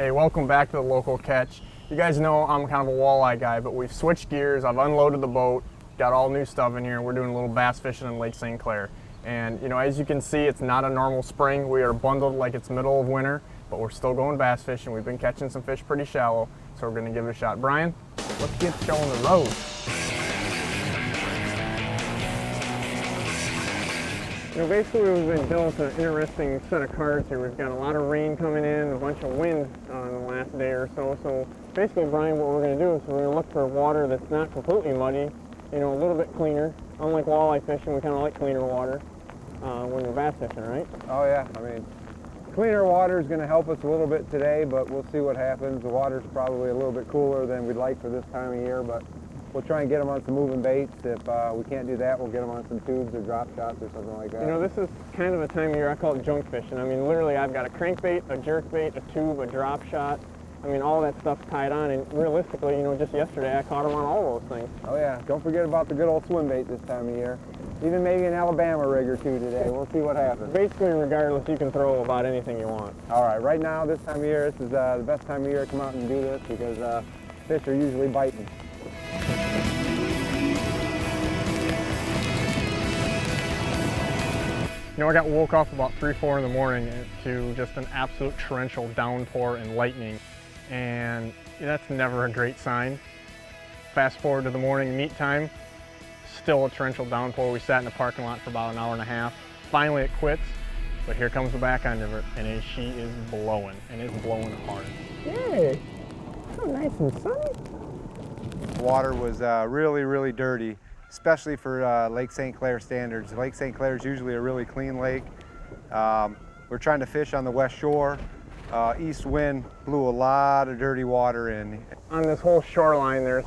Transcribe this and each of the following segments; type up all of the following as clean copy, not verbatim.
Hey, welcome back to the local catch. You guys know I'm kind of a walleye guy, but we've switched gears. I've unloaded the boat, got all new stuff in here, and we're doing a little bass fishing in Lake St. Clair. And you know, as you can see, it's not a normal spring. We are bundled like it's middle of winter, but we're still going bass fishing. We've been catching some fish pretty shallow, so we're gonna give it a shot. Brian, let's get showing the road. You know, basically we've been dealt an interesting set of cards here. We've got a lot of rain coming in, a bunch of wind in the last day or so. So basically, Brian, what we're going to do is we're going to look for water that's not completely muddy, you know, a little bit cleaner. Unlike walleye fishing, we kind of like cleaner water when we're bass fishing, right? Oh yeah, I mean, cleaner water is going to help us a little bit today, but we'll see what happens. The water's probably a little bit cooler than we'd like for this time of year, but we'll try and get them on some moving baits. If we can't do that, we'll get them on some tubes or drop shots or something like that. You know, this is kind of a time of year, I call it junk fishing. I mean, literally, I've got a crankbait, a jerkbait, a tube, a drop shot. I mean, all that stuff's tied on, and realistically, you know, just yesterday, I caught them on all those things. Oh yeah, don't forget about the good old swim bait this time of year. Even maybe an Alabama rig or two today. We'll see what happens. Basically, regardless, you can throw about anything you want. All right, right now, this time of year, this is the best time of year to come out and do this because fish are usually biting. You know, I got woke up about 3, 4 in the morning to just an absolute torrential downpour and lightning, and that's never a great sign. Fast forward to the morning meet time, still a torrential downpour. We sat in the parking lot for about an hour and a half. Finally it quits, but here comes the back end of it, and she is blowing, and it's blowing hard. Yay! So nice and sunny. Water was really dirty, especially for Lake St. Clair standards. Lake St. Clair is usually a really clean lake. We're trying to fish on the west shore. East wind blew a lot of dirty water in. On this whole shoreline, there's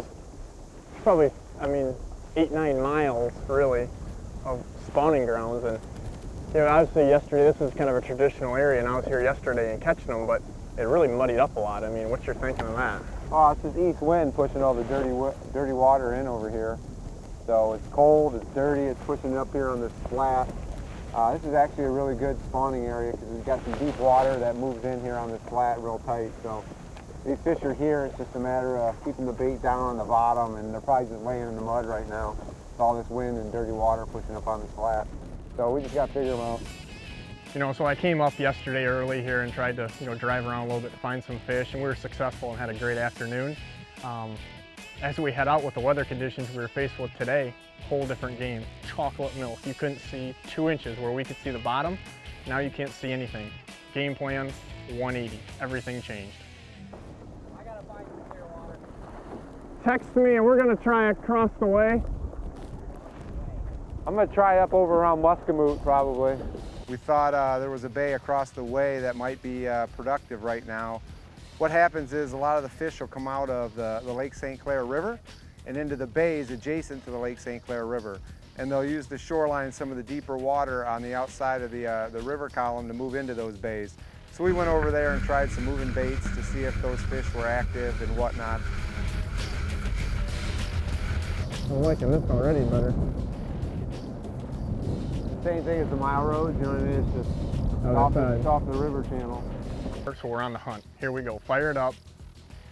probably, I mean, 8, 9 miles really of spawning grounds. And you know, obviously yesterday, this is kind of a traditional area, and I was here yesterday and catching them, but it really muddied up a lot. I mean, what's your thinking of that? Oh, it's just east wind pushing all the dirty water in over here. So it's cold, it's dirty, it's pushing it up here on this flat. This is actually a really good spawning area because we've got some deep water that moves in here on this flat real tight. So these fish are here, it's just a matter of keeping the bait down on the bottom, and they're probably just laying in the mud right now. With all this wind and dirty water pushing up on this flat. So we just got to figure them out. You know, so I came up yesterday early here and tried to, you know, drive around a little bit to find some fish, and we were successful and had a great afternoon. As we head out with the weather conditions we were faced with today, whole different game. Chocolate milk. You couldn't see 2 inches where we could see the bottom. Now you can't see anything. Game plan, 180. Everything changed. I gotta find some clear water. Text me and we're gonna try across the way. I'm gonna try up over around Muscatmoot probably. We thought there was a bay across the way that might be productive right now. What happens is a lot of the fish will come out of the Lake St. Clair River and into the bays adjacent to the Lake St. Clair River. And they'll use the shoreline, some of the deeper water on the outside of the river column to move into those bays. So we went over there and tried some moving baits to see if those fish were active and whatnot. I'm liking this already better. Same thing as the mile roads, you know what I mean? It's just off the river channel. So we're on the hunt. Here we go. Fire it up,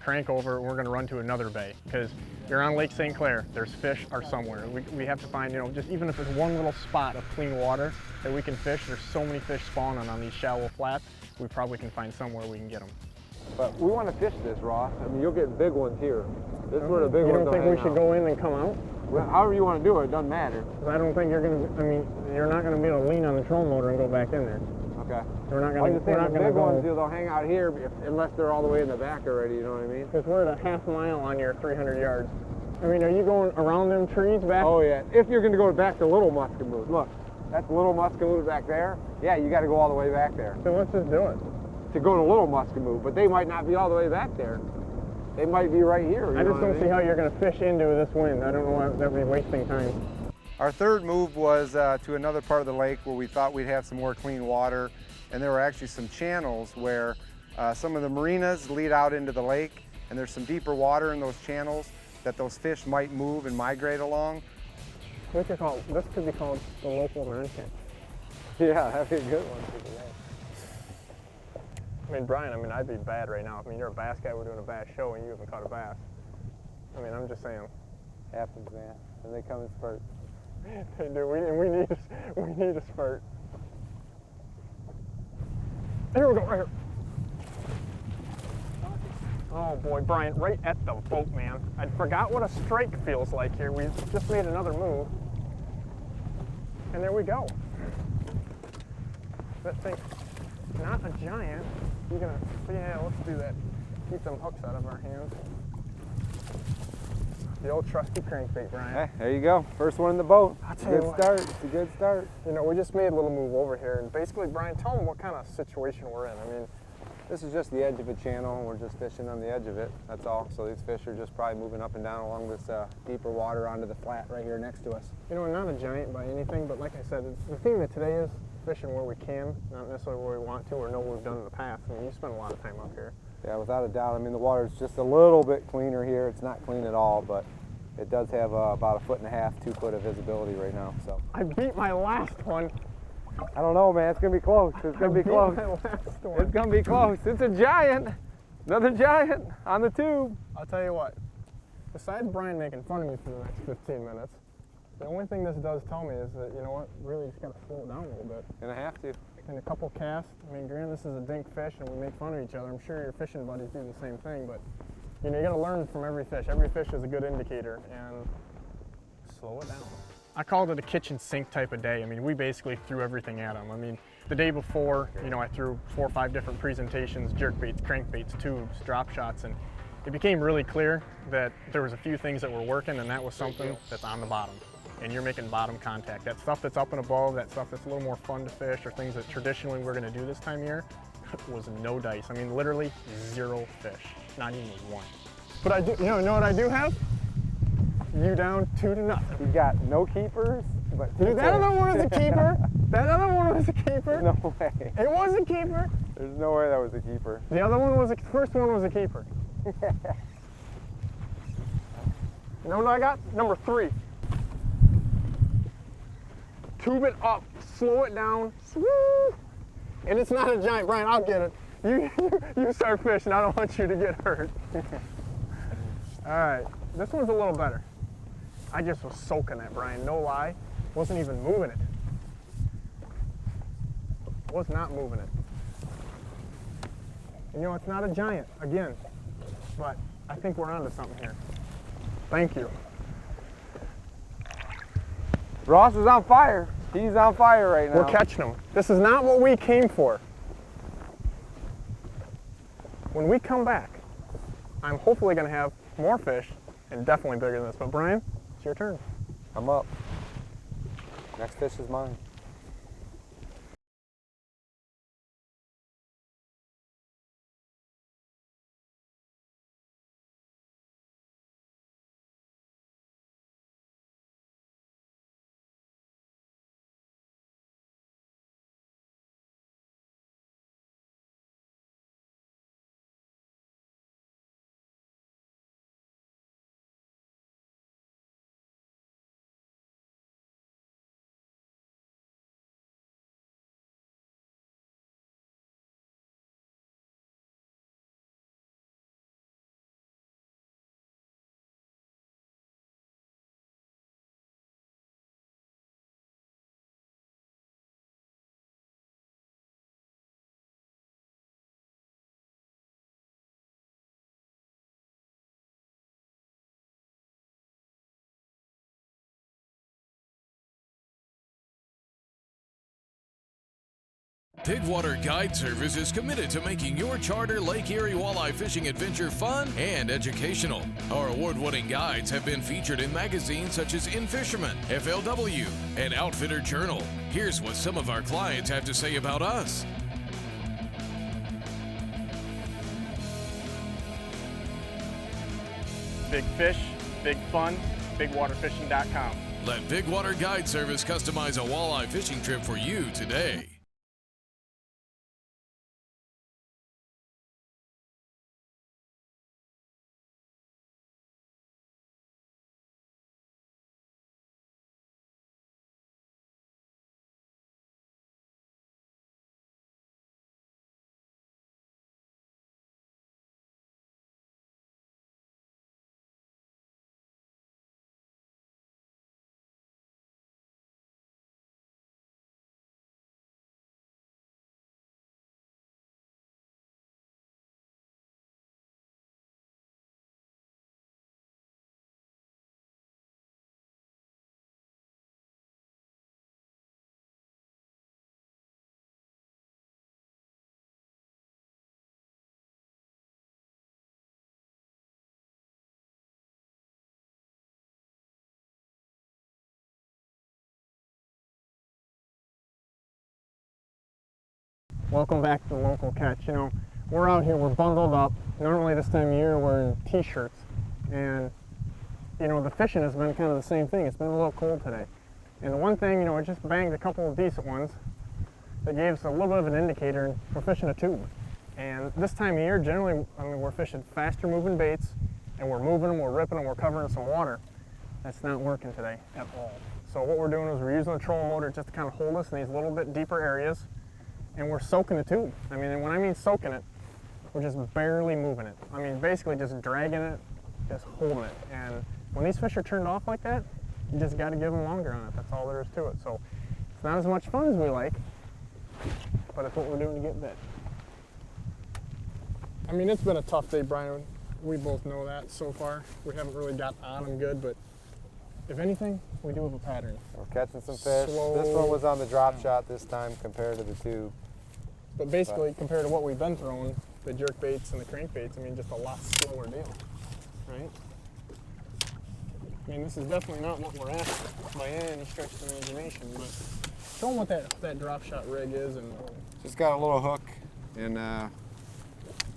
crank over, and we're going to run to another bay because you're on Lake St. Clair. There's fish are somewhere. We have to find, you know, just even if it's one little spot of clean water that we can fish. There's so many fish spawning on these shallow flats. We probably can find somewhere we can get them. But we want to fish this, Ross. I mean, you'll get big ones here. This is where the big ones. You don't think we should go in and come out? Well, however you want to do it, it doesn't matter. I don't think you're going to. I mean, you're not going to be able to lean on the trolling motor and go back in there. Okay. We're not going to. The big ones, they'll hang out here unless they're all the way in the back already. You know what I mean? Because we're at a half mile on your 300 yards. I mean, are you going around them trees back? Oh yeah. If you're going to go back to Little Muscatmoot, look, that's Little Muscatmoot back there. Yeah, you got to go all the way back there. So let's just do it. To go to Little Muscatmoot, but they might not be all the way back there. They might be right here. I just don't see how you're going to fish into this wind. I don't know why that would be wasting time. Our third move was to another part of the lake where we thought we'd have some more clean water, and there were actually some channels where some of the marinas lead out into the lake, and there's some deeper water in those channels that those fish might move and migrate along. This could be called the local non-catch. Yeah, that'd be a good one. I mean, Brian, I mean, I'd be bad right now. I mean, you're a bass guy, we're doing a bass show, and you haven't caught a bass. I mean, I'm just saying. Happens, man. And they come in spurts. They do. We need a spurt. Here we go, right here. Oh boy, Brian, right at the boat, man. I forgot what a strike feels like here. We just made another move. And there we go. That thing, not a giant. You're gonna, yeah, let's do that. Keep them hooks out of our hands. The old trusty crankbait, Brian. Hey, there you go. First one in the boat. I'll It's a tell you good what. start. It's a good start. You know, we just made a little move over here, and basically, Brian, tell them what kind of situation we're in. I mean, This is just the edge of a channel. We're just fishing on the edge of it. That's all. So these fish are just probably moving up and down along this deeper water onto the flat right here next to us. you know, not a giant by anything, but like I said, the theme of today is fishing where we can, not necessarily where we want to or know what we've done in the past. I mean, you spend a lot of time up here. Yeah, without a doubt. I mean, the water's just a little bit cleaner here. It's not clean at all, but it does have about 1.5 2 foot of visibility right now. So I beat my last one. I don't know, man. It's gonna be close. It's gonna be close. My last one. It's gonna be close. It's a giant. Another giant on the tube. I'll tell you what, besides Brian making fun of me for the next 15 minutes, the only thing this does tell me is that, you know what, really just gotta slow it down a little bit. Gonna have to. And a couple casts, I mean, granted this is a dink fish and we make fun of each other. I'm sure your fishing buddies do the same thing, but you know, you gotta learn from every fish. Every fish is a good indicator, and slow it down. I called it a kitchen sink type of day. I mean, we basically threw everything at them. I mean, the day before, you know, I threw 4 or 5 different presentations, jerk baits, crankbaits, tubes, drop shots, and it became really clear that there was a few things that were working, and that was something that's on the bottom. And you're making bottom contact. That stuff that's up and above, that stuff that's a little more fun to fish, or things that traditionally we're gonna do this time of year, was no dice. I mean, literally 0 fish, not even 1. But I do, you know what I do have? You down 2-0. He's got no keepers, but Dude, that other one was a keeper. That other one was a keeper. No way. It was a keeper. There's no way that was a keeper. The other one was first one was a keeper. You know what I got? Number 3. Tube it up, slow it down, woo! And it's not a giant, Brian, I'll get it. You start fishing, I don't want you to get hurt. All right, this one's a little better. I just was soaking that, Brian, no lie. Wasn't even moving it. Was not moving it. And you know, it's not a giant, again, but I think we're onto something here. Thank you. Ross is on fire. He's on fire right now. We're catching them. This is not what we came for. When we come back, I'm hopefully going to have more fish and definitely bigger than this. But Brian, it's your turn. I'm up. Next fish is mine. Bigwater Guide Service is committed to making your charter Lake Erie walleye fishing adventure fun and educational. Our award-winning guides have been featured in magazines such as In Fisherman, FLW, and Outfitter Journal. Here's what some of our clients have to say about us. Big fish, big fun, bigwaterfishing.com. Let Bigwater Guide Service customize a walleye fishing trip for you today. Welcome back to the local catch. You know, we're out here, we're bundled up. Normally this time of year we're in t-shirts, and you know, the fishing has been kind of the same thing. It's been a little cold today. And the one thing, you know, I just banged a couple of decent ones that gave us a little bit of an indicator. We're fishing a tube. And this time of year, generally, I mean, we're fishing faster moving baits, and we're moving them, we're ripping them, we're covering some water. That's not working today at all. So what we're doing is we're using the trolling motor just to kind of hold us in these little bit deeper areas, and we're soaking the tube. I mean, and when I mean soaking it, we're just barely moving it. I mean, basically just dragging it, just holding it. And when these fish are turned off like that, you just got to give them longer on it. That's all there is to it. So it's not as much fun as we like, but it's what we're doing to get bit. I mean, it's been a tough day, Brian. We both know that so far. We haven't really got on them good, but if anything, we do have a pattern. We're catching some fish. Slow. This one was on the drop shot this time compared to the tube. But basically, compared to what we've been throwing, the jerk baits and the crank baits, I mean, just a lot slower deal, right? I mean, this is definitely not what we're after by any stretch of the imagination, but show them what that drop shot rig is. And Just got a little hook and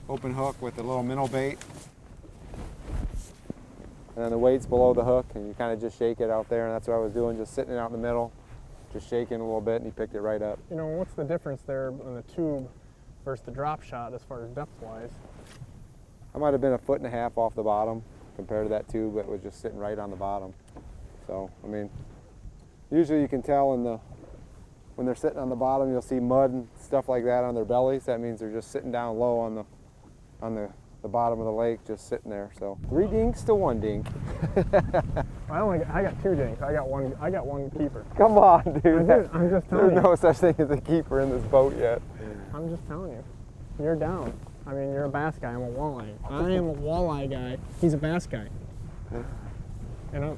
open hook with a little minnow bait. And then the weight's below the hook, and you kind of just shake it out there, and that's what I was doing, just sitting it out in the middle, just shaking a little bit, and he picked it right up. you know, what's the difference there on the tube versus the drop shot as far as depth-wise? I might have been 1.5 feet off the bottom compared to that tube that was just sitting right on the bottom. So, I mean, usually you can tell when they're sitting on the bottom, you'll see mud and stuff like that on their bellies. That means they're just sitting down low on the bottom of the lake, just sitting there. So 3 dinks to 1 dink. I got 2 dinks. I got one keeper. Come on, dude. I'm just telling There's you. no such thing as a keeper in this boat yet. I'm just telling you. You're down. I mean, you're a bass guy. I'm a walleye. I am a walleye guy. He's a bass guy. And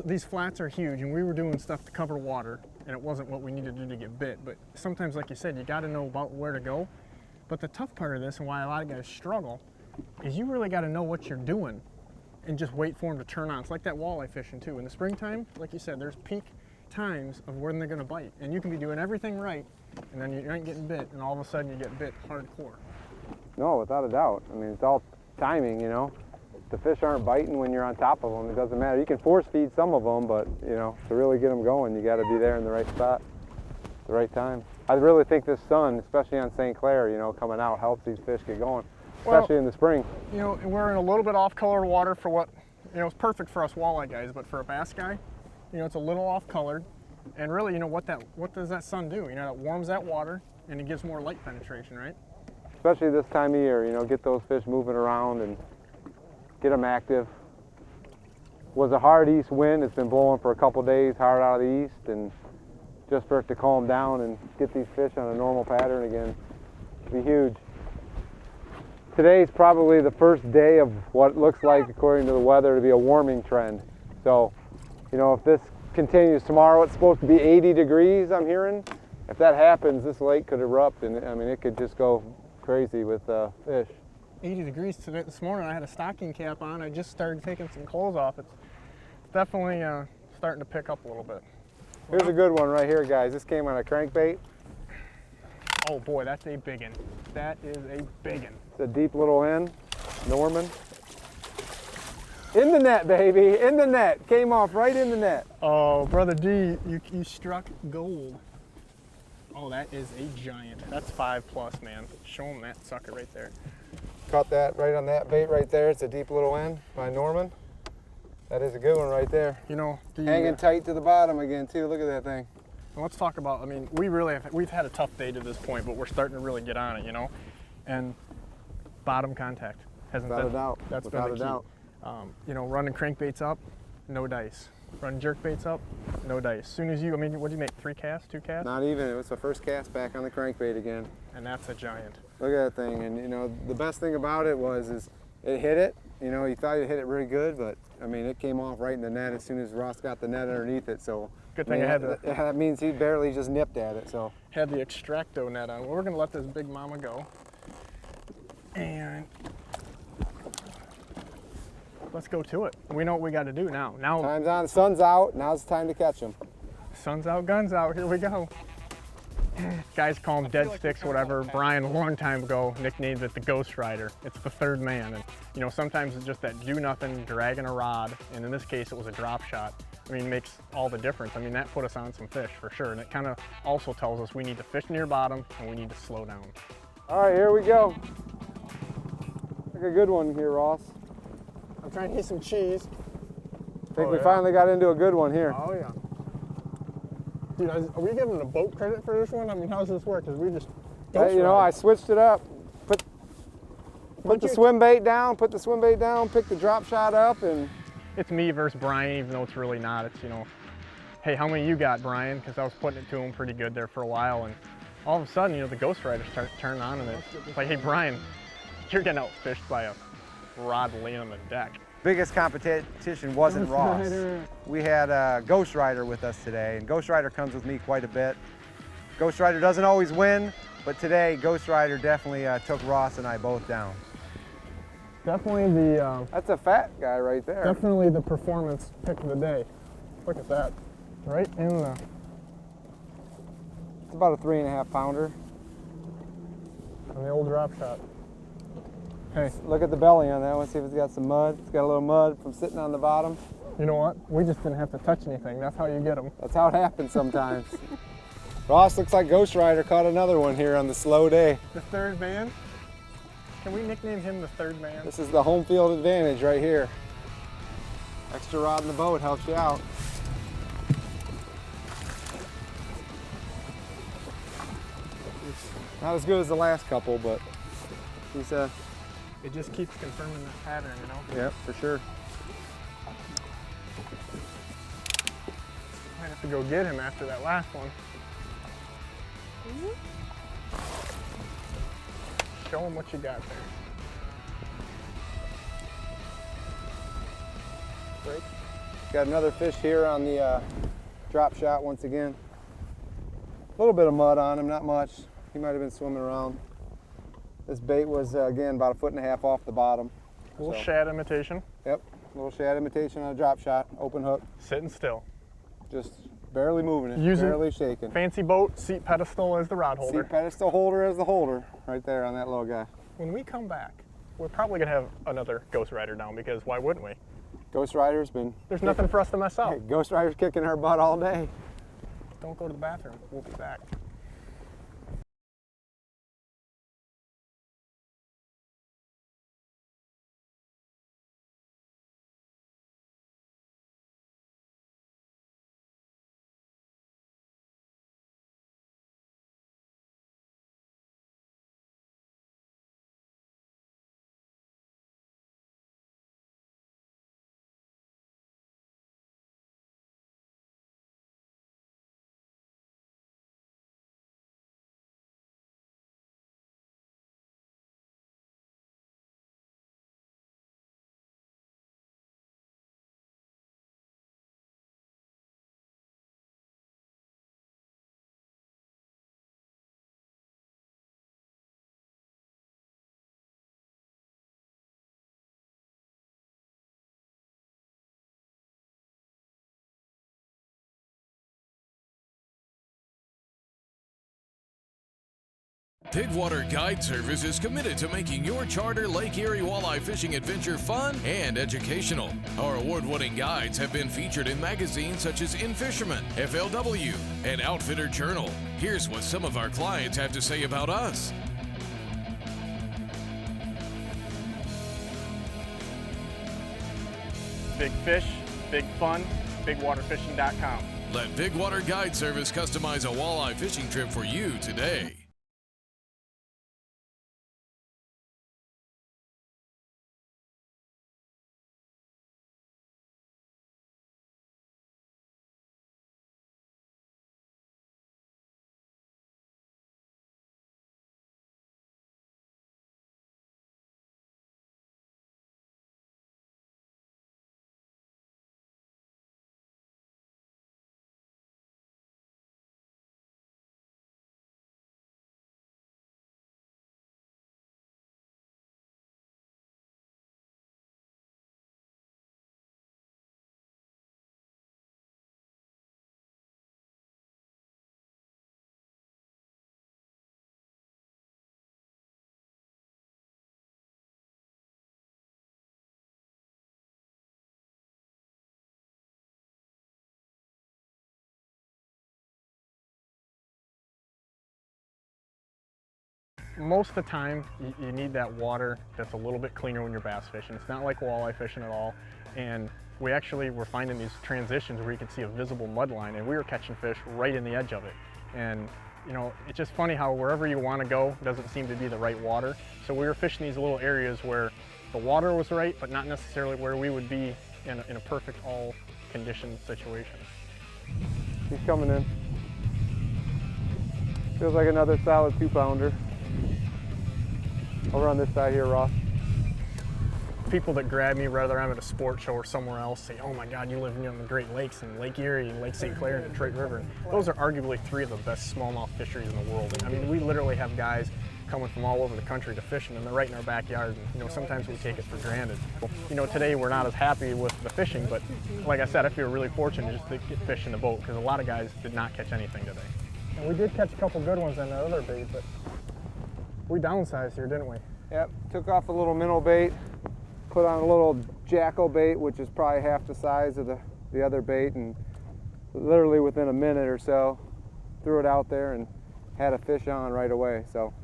these flats are huge, and we were doing stuff to cover water, and it wasn't what we needed to do to get bit. But sometimes, like you said, you got to know about where to go. But the tough part of this, and why a lot of guys struggle, is you really got to know what you're doing and just wait for them to turn on. It's like that walleye fishing too. In the springtime, like you said, there's peak times of when they're going to bite, and you can be doing everything right, and then you ain't getting bit, and all of a sudden you get bit hardcore. No, without a doubt. I mean, it's all timing, you know. The fish aren't biting when you're on top of them. It doesn't matter. You can force feed some of them, but, you know, to really get them going, you got to be there in the right spot at the right time. I really think this sun, especially on St. Clair, you know, coming out helps these fish get going, especially in the spring. You know, we're in a little bit off-colored water for what, you know, it's perfect for us walleye guys, but for a bass guy, you know, it's a little off-colored. And really, you know, what does that sun do? You know, it warms that water, and it gives more light penetration, right? Especially this time of year, you know, get those fish moving around and get them active. Was a hard east wind. It's been blowing for a couple days, hard out of the east, and just for it to calm down and get these fish on a normal pattern again, it'd be huge. Today's probably the first day of what looks like, according to the weather, to be a warming trend. So, you know, if this continues tomorrow, it's supposed to be 80 degrees, I'm hearing. If that happens, this lake could erupt, and I mean, it could just go crazy with fish. 80 degrees today. This morning I had a stocking cap on. I just started taking some clothes off. It's definitely starting to pick up a little bit. Here's a good one right here, guys. This came on a crankbait. Oh boy, that's a big one. That is a big one. It's a deep little end, Norman. In the net, baby, in the net. Came off right in the net. Oh, Brother D, you struck gold. Oh, that is a giant. That's 5+, man. Show him that sucker right there. Caught that right on that bait right there. It's a deep little end by Norman. That is a good one right there. You know, hanging tight to the bottom again too. Look at that thing. Let's talk about, I mean, we've had a tough day to this point, but we're starting to really get on it, you know? And bottom contact hasn't been. Without a doubt. That's Without been the a key. doubt. You know, running crankbaits up, no dice. Run jerk baits up, no dice. As soon as I mean, what do you make, 3 casts, 2 casts? Not even, it was the first cast back on the crankbait again. And that's a giant. Look at that thing, and you know, the best thing about it is it hit it. You know, you thought it hit it really good, but I mean, it came off right in the net as soon as Ross got the net underneath it, so. Good thing I had the... That means he barely just nipped at it, so. Had the extracto net on. Well, we're gonna let this big mama go. And let's go to it. We know what we got to do now. Time's on, the sun's out, now's the time to catch them. Sun's out, guns out, here we go. Guys call him Dead Sticks, whatever. Brian, a long time ago, nicknamed it the Ghost Rider. It's the third man. And, you know, sometimes it's just that do-nothing, dragging a rod, and in this case, it was a drop shot. I mean, makes all the difference. I mean, that put us on some fish, for sure. And it kind of also tells us we need to fish near bottom, and we need to slow down. All right, here we go. Like a good one here, Ross. I'm trying to get some cheese. I think we finally got into a good one here. Oh, yeah. Dude, are we giving a boat credit for this one? I mean, how does this work? Because we just Hey, you know, I switched it up. Put the swim bait down, pick the drop shot up, and it's me versus Brian, even though it's really not. It's, you know, hey, how many you got, Brian? Because I was putting it to him pretty good there for a while, and all of a sudden, you know, the Ghost Rider starts turning on, and it's like, hey, Brian, you're getting outfished by a rod laying on the deck. biggest competition wasn't Ross. We had Ghost Rider with us today, and Ghost Rider comes with me quite a bit. Ghost Rider doesn't always win, but today Ghost Rider definitely took Ross and I both down. Definitely the... That's a fat guy right there. Definitely the performance pick of the day. Look at that. Right in the... It's about a 3.5 pounder. On the old drop shot. Hey. Look at the belly on that one, see if it's got some mud. It's got a little mud from sitting on the bottom. You know what? We just didn't have to touch anything. That's how you get them. That's how it happens sometimes. Ross, looks like Ghost Rider caught another one here on the slow day. The third man? Can we nickname him the third man? This is the home field advantage right here. Extra rod in the boat helps you out. Not as good as the last couple, but he's it just keeps confirming that pattern, you know? Yep, for sure. Might have to go get him after that last one. Show him what you got there. Great. Got another fish here on the drop shot once again. A little bit of mud on him, not much. He might have been swimming around. This bait was, again, about 1.5 feet off the bottom. A little shad imitation. Yep, a little shad imitation on a drop shot, open hook. Sitting still. Just barely moving it, Using barely shaking. Fancy boat, seat pedestal as the rod holder. Seat pedestal holder as the holder, right there on that little guy. When we come back, we're probably gonna have another Ghost Rider down, because why wouldn't we? Ghost Rider's been... There's nothing for us to mess up. Hey, Ghost Rider's kicking our butt all day. Don't go to the bathroom, we'll be back. Bigwater Guide Service is committed to making your charter Lake Erie walleye fishing adventure fun and educational. Our award-winning guides have been featured in magazines such as InFisherman, FLW, and Outfitter Journal. Here's what some of our clients have to say about us. Big fish, big fun, bigwaterfishing.com. Let Bigwater Guide Service customize a walleye fishing trip for you today. most of the time, you need that water that's a little bit cleaner when you're bass fishing. It's not like walleye fishing at all. And we're finding these transitions where you can see a visible mud line, and we were catching fish right in the edge of it. And you know, it's just funny how wherever you want to go doesn't seem to be the right water. So we were fishing these little areas where the water was right, but not necessarily where we would be in a perfect all condition situation. He's coming in. Feels like another solid 2-pounder. Over on this side here, Ross. People that grab me, whether I'm at a sports show or somewhere else, say, oh my God, you live near the Great Lakes and Lake Erie and Lake St. Clair and Detroit River. And those are arguably 3 of the best smallmouth fisheries in the world. And, I mean, we literally have guys coming from all over the country to fishing, and they're right in our backyard. And, you know, sometimes we take it for granted. You know, today we're not as happy with the fishing, but like I said, I feel really fortunate just to get fish in the boat, because a lot of guys did not catch anything today. And we did catch a couple good ones on the other bait, but we downsized here, didn't we? Yep, took off a little minnow bait, put on a little jackal bait, which is probably half the size of the other bait, and literally within a minute or so, threw it out there and had a fish on right away. So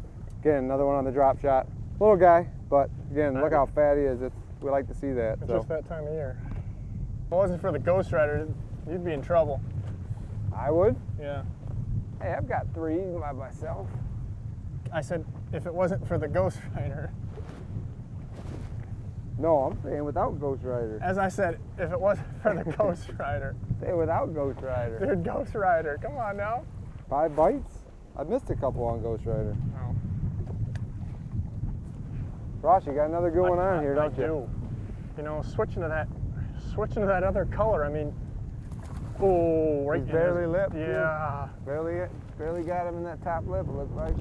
again, another one on the drop shot. Little guy, but again, look how fat he is. We like to see that. It's just that time of year. If it wasn't for the Ghost Rider, you'd be in trouble. I would? Yeah. Hey, I've got 3 by myself. I said, if it wasn't for the Ghost Rider. No, I'm saying without Ghost Rider. As I said, if it wasn't for the Ghost Rider. Say without Ghost Rider. Dude, Ghost Rider, come on now. 5 bites? I missed a couple on Ghost Rider. Oh. Ross, you got another good one on here, don't you? I do. You know, switching to that other color, I mean, oh, right. He's barely lipped. Yeah. Too. Barely got him in that top lip, it looks like.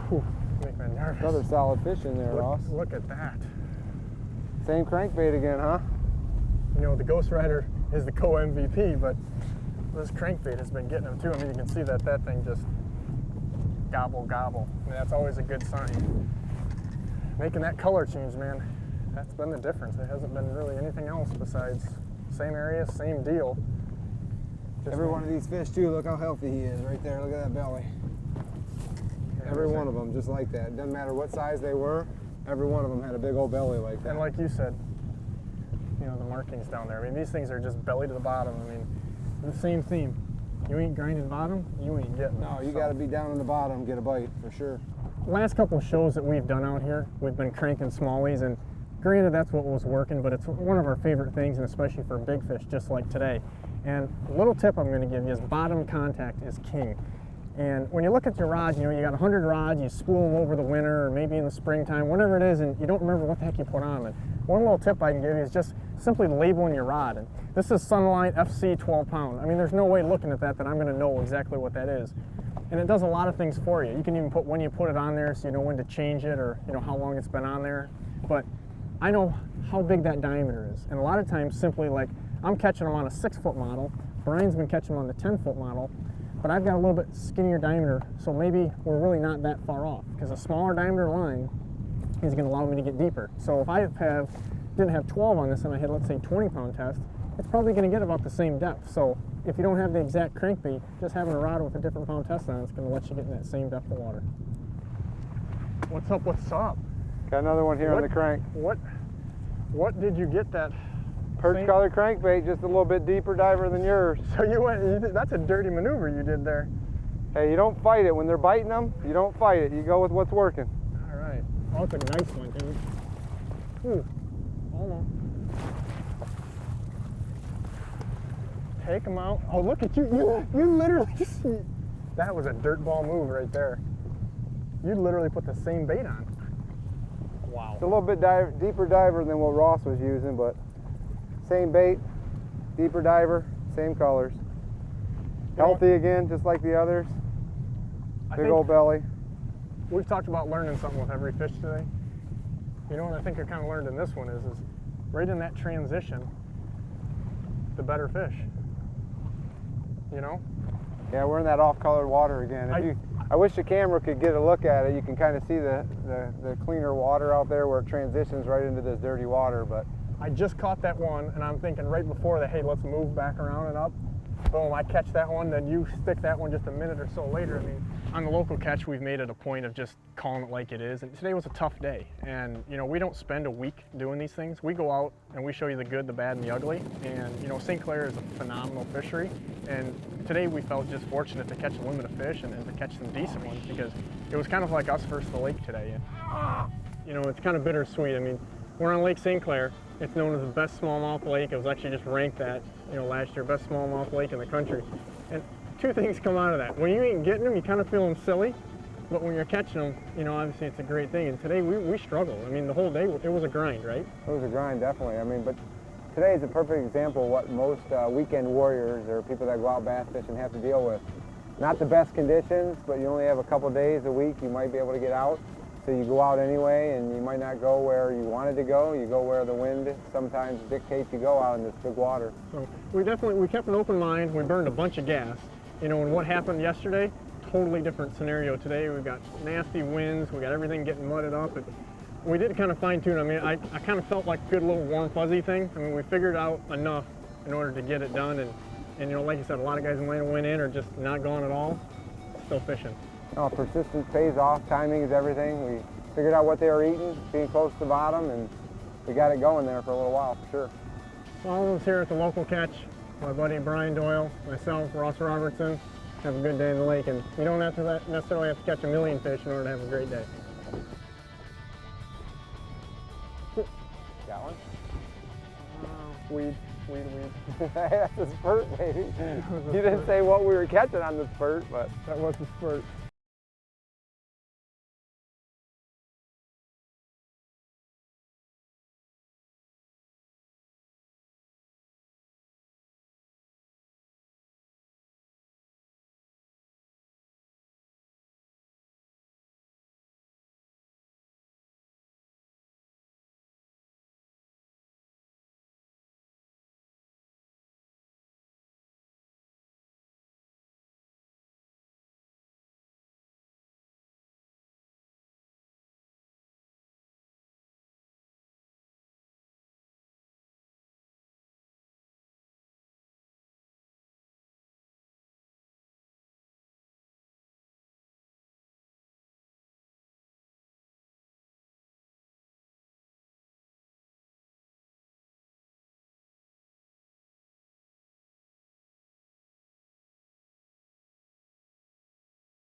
Whew, make me nervous. Another solid fish in there, Ross. Look at that. Same crankbait again, huh? You know, the Ghost Rider is the co-MVP, but this crankbait has been getting him too. I mean, you can see that thing just gobble, gobble. I mean, that's always a good sign. Making that color change, man, that's been the difference. There hasn't been really anything else besides same area, same deal. Every one of these fish too, look how healthy he is right there. Look at that belly. Every one of them just like that. It doesn't matter what size they were, every one of them had a big old belly like that. And like you said, you know, the markings down there. I mean, these things are just belly to the bottom. I mean, the same theme. You ain't grinding bottom, you ain't getting. No, you got to be down in the bottom, get a bite for sure. Last couple of shows that we've done out here, we've been cranking smallies, and granted that's what was working, but it's one of our favorite things, and especially for big fish, just like today. And a little tip I'm going to give you is bottom contact is king. And when you look at your rods, you know, you got 100 rods, you spool them over the winter or maybe in the springtime, whatever it is, and you don't remember what the heck you put on it. One little tip I can give you is just simply labeling your rod. And this is Sunlight FC 12 pound. I mean, there's no way looking at that I'm going to know exactly what that is. And it does a lot of things for you. You can even put when you put it on there so you know when to change it, or you know how long it's been on there. But I know how big that diameter is. And a lot of times simply, like, I'm catching them on a 6-foot model, Brian's been catching them on the 10-foot model, but I've got a little bit skinnier diameter, so maybe we're really not that far off, because a smaller diameter line is going to allow me to get deeper. So if I didn't have 12 on this and I had, let's say, 20-pound test, it's probably going to get about the same depth. So if you don't have the exact crankbait, just having a rod with a different pound test on it's going to let you get in that same depth of water. What's up? What's up? Got another one here on the crank. What did you get that? Perch color crankbait, just a little bit deeper diver than yours. So that's a dirty maneuver you did there. Hey, you don't fight it. When they're biting them, you don't fight it. You go with what's working. All right. Oh, it's a nice one, dude. Ooh, almost. Take them out. Oh, look at you. You literally see. That was a dirt ball move right there. You literally put the same bait on. Wow. It's a little bit deeper diver than what Ross was using, but same bait, deeper diver, same colors. Healthy again, just like the others. Big old belly. We've talked about learning something with every fish today. You know what I think I kind of learned in this one is right in that transition, the better fish. You know? Yeah, we're in that off-colored water again. I wish the camera could get a look at it. You can kind of see the cleaner water out there where it transitions right into this dirty water, but I just caught that one, and I'm thinking right before that, hey, let's move back around and up. Boom, I catch that one, then you stick that one just a minute or so later. I mean, on the local catch, we've made it a point of just calling it like it is. And today was a tough day. And, you know, we don't spend a week doing these things. We go out and we show you the good, the bad, and the ugly. And, you know, St. Clair is a phenomenal fishery. And today we felt just fortunate to catch a limit of fish and to catch some decent ones, because it was kind of like us versus the lake today. And, you know, it's kind of bittersweet. I mean, we're on Lake St. Clair. It's known as the best smallmouth lake. It was actually just ranked that, you know, last year, best smallmouth lake in the country. And two things come out of that. When you ain't getting them, you kind of feel them silly. But when you're catching them, you know, obviously it's a great thing. And today we struggled. I mean, the whole day, it was a grind, right? It was a grind, definitely. I mean, but today is a perfect example of what most weekend warriors or people that go out bass fishing have to deal with. Not the best conditions, but you only have a couple days a week you might be able to get out. So you go out anyway, and you might not go where you wanted to go. You go where the wind sometimes dictates you go out in this big water. So we kept an open mind. We burned a bunch of gas. You know, and what happened yesterday, totally different scenario today. We've got nasty winds. We got everything getting mudded up. We did kind of fine tune. I mean, I kind of felt like a good little warm fuzzy thing. I mean, we figured out enough in order to get it done. And you know, like you said, a lot of guys might have went in or just not gone at all, still fishing. No, persistence pays off. Timing is everything. We figured out what they were eating, being close to the bottom, and we got it going there for a little while, for sure. So all of us here at the local catch, my buddy Brian Doyle, myself, Ross Robertson, have a good day in the lake, and you don't have to necessarily have to catch a million fish in order to have a great day. Got one? Weed. That's a spurt, baby. You didn't say what we were catching on the spurt, but that was the spurt.